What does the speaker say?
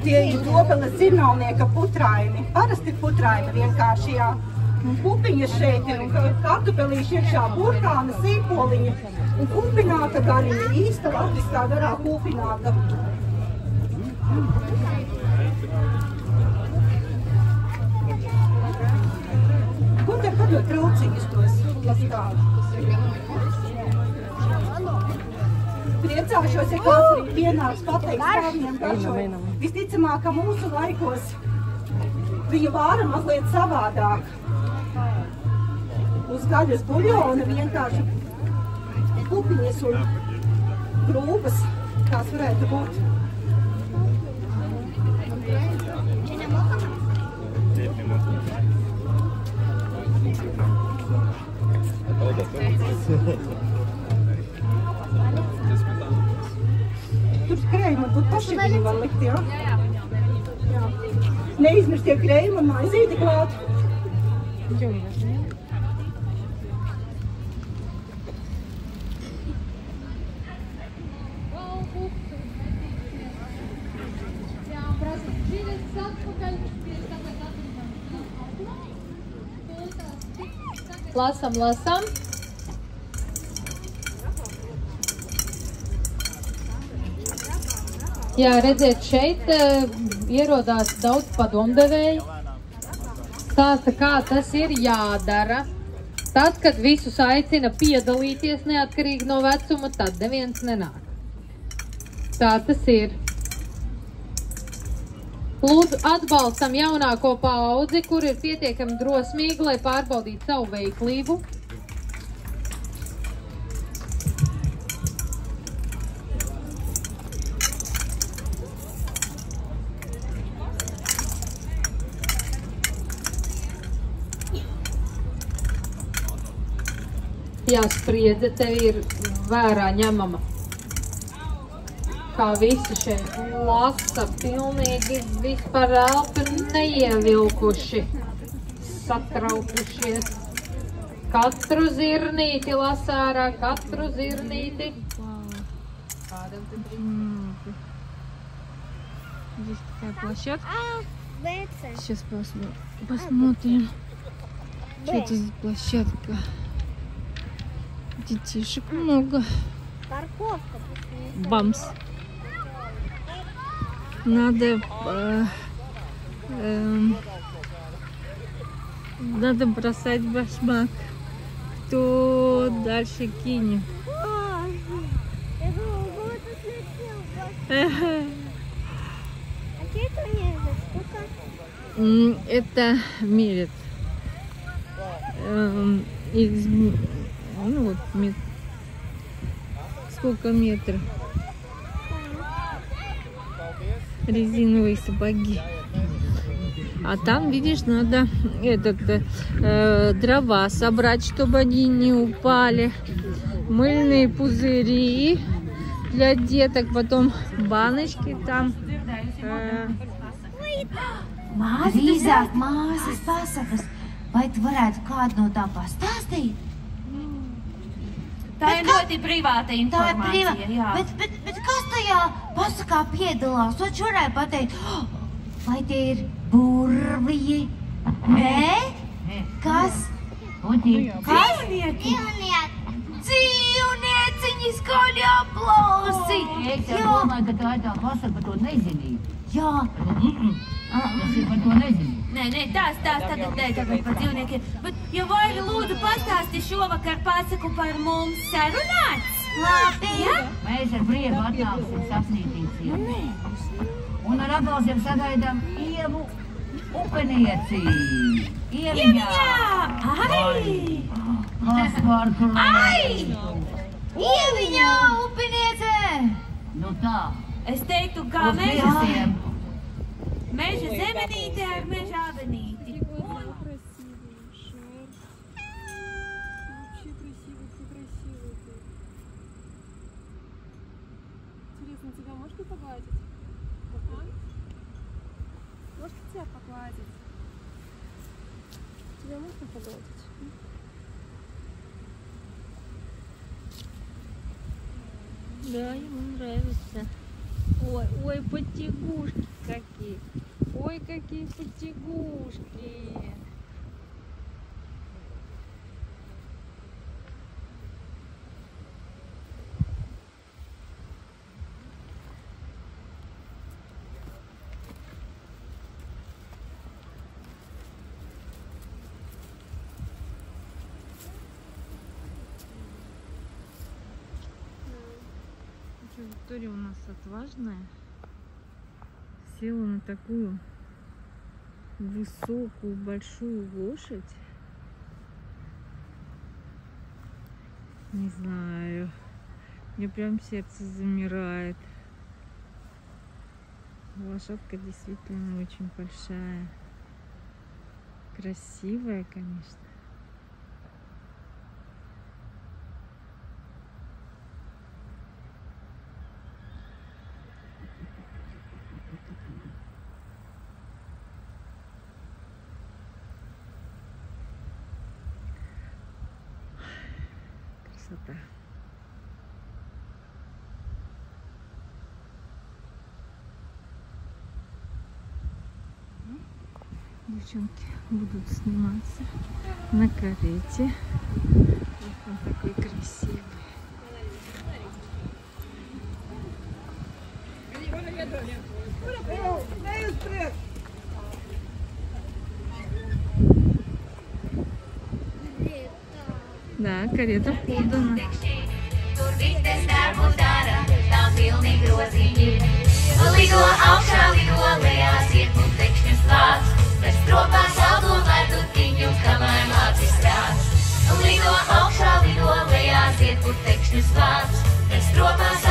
Tie ir Dobeles dzirnavnieka putraini. Parasti putraini vienkārši, jā. Pupiņas šeit ir un kartupelīši iekšā burkāna, sīpoliņa un kupināta gariņa. Īsta latviskā garā kupināta. Ko te padot trauciņus tos lastāvi? Priecāšos, ja kāds arī pienāks pateiks, kā viņam garšo. Visticamāk, ka mūsu laikos viņa vāra mazliet savādāk. Uz gaļas buļļona vienkārši pupiņas un grūpas, tās varētu būt. Tur krējumi man būtu paši viņi var likt, jā? Jā. Neizmirstie krējumi un maizīti klāt. Lasam, lasam. Jā, redziet, šeit ierodās daudz padomdevēju. Stāsta, kā tas ir jādara. Tad, kad visus aicina piedalīties neatkarīgi no vecuma, tad neviens nenāk. Tā tas ir. Lūdzu, atbalstam jaunāko paudzi, kur ir pietiekami drosmīgi, lai pārbaudītu savu veiklību. Jā, spriedze tev ir vērā ņemama. Kā visi šeit lasa, pilnīgi vispār elpi neievilkuši, satraukušies. Katru zirnīti lasa ārā, katru zirnīti. Kādam te drīz? Здесь такая площадка. Сейчас посмотрим. Что это за площадка? Детишек много. Парковка. Бамс. Надо бросать башмак. Кто дальше кинет? Я думала, вот отлетел. А что это мерит? Сколько? Это мерит. Ну вот, сколько метров. Резиновые сапоги. А там, видишь, надо дрова собрать, чтобы они не упали. Мыльные пузыри для деток, потом баночки там. Drīzāk māsas pasakas, vai tu varētu kādu no tā pastāstīt? Tā ir ļoti privāta informācija, jā. Bet kas tajā pasakā piedalās? Taču varēja pateikt, vai tie ir burviji? Nē? Kas? Dzīvnieki! Dzīvnieciņi skaļi aplausi! Es jau domāju, ka tā ir tā pasaka par to nezinību. Jā. Tas ir par to nezinību. Nē, tās tagad par dzīvniekiem. Bet, ja Vaira lūdzu pastāsti šovakar pasaku par mums sarunāts? Labi. Ja? Mēs ar prieku atnāksim sasnītīt ciemu. Un ar aplausiem sagaidām Ievu upenieci. Ieviņā! Ai! Kas var klāt? Ai! Ieviņā, upeniece! Nu tā. Es teiktu, kā meža zemenīte ar meža avenīti. Интересно, тебя можно погладить? Можно тебя погладить? Тебя можно погладить? Да, ему нравится. Ой, ой, потягушки какие. Ой, какие потягушки. Виктория у нас отважная. Села на такую высокую большую лошадь. Не знаю, мне прям сердце замирает. Лошадка действительно очень большая, красивая, конечно. Красота. Девчонки будут сниматься на карете. Он такой красивый. Да, карета подана. Tur vites darbu dara, tām pilni groziņi. Lido augšā, lido lejās, iet un tekšņus vāc. Bez tropās auto vērtu tiņu, kamēr mācis rāc. Lido augšā, lido lejās, iet un tekšņus vāc. Bez tropās